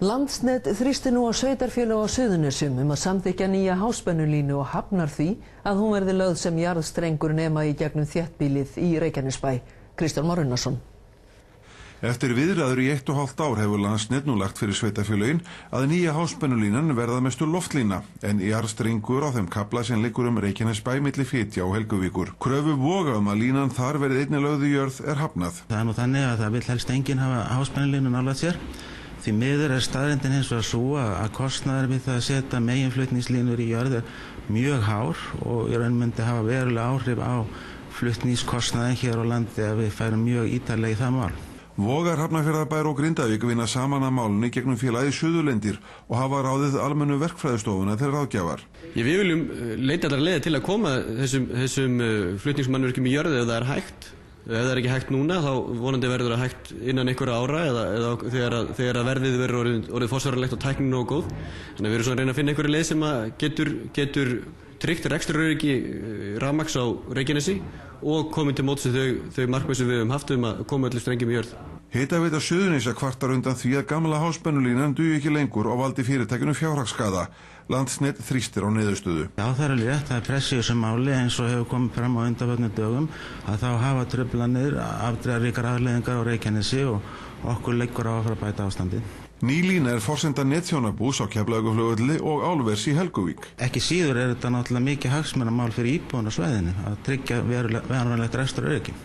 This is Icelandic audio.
Landsnet þrýstir nú á sveitarfélög á Suðurnesjum að samþykkja nýja háspennulínu og hafnar því að hún verði lögð sem jarðstrengur nema í gegnum þéttbýlið í Reykjanesbæ. Kristján Már Unnarsson. Eftir viðræður í 1,5 ár hefur Landsnet nú lagt fyrir sveitarfélögin að nýja háspennulínan verða mestu loftlína en jarðstrengur á þeim kafla sem liggur Reykjanesbæ milli Fitja og Helguvíkur. Kröfu Voga að línan þar verði einnig lögð í jörð hafnað. Það nú þannig að það vill helst enginn hafa háspennulínu nálægt sér. Því miður staðreyndin hins vegar sú að kostnaður við það að setja meginflutningslínur í jörð mjög hár og í raun myndi hafa verulega áhrif á flutningskostnaðinn hér á landi að við færum mjög ítarlega í það mál. Vogar, Hafnarfjarðarbær og Grindavík vinna saman að málunni gegnum félagið Suðurlendir og hafa ráðið almennu verkfræðistofuna til ráðgjafar. Við viljum leita allra leiða til að koma þessum flutningsmannvirkjum í jörð ef það er hægt. Ef það er ekki hægt núna þá vonandi verður það hægt innan einhverja ára eða þegar verðið verður orðið forsvaranlegt og tæknin nógu góð. Þannig að við erum svona að reyna að finna einhverja leið sem getur tryggt rekstraröryggi rafmagns á Reykjanesi og komið til móts við þau markmið sem við höfum haft að koma öllum strengjum í jörð. Hitaveita Suðurnesja kvartar undan því að gamla háspennulínan dugi ekki lengur og valdi fyrirtækinu fjárhagsskaða. Landsnet þrýstir á niðurstöðu. Já, það er alveg rétt, það er pressi í þessu máli eins og hefur komið fram á undanförnum dögum að þá hafa truflanir afdrifaríkar afleiðingar á Reykjanesi og okkur liggur á að fara að bæta ástandið. Ný lína forsenda netþjónabús á Keflavíkurflugvelli og álvers í Helguvík. Ekki síður þetta náttúrulega mikið hagsmunamál fyrir íbúana á svæðinu að tryggja verulega rekstraröryggi.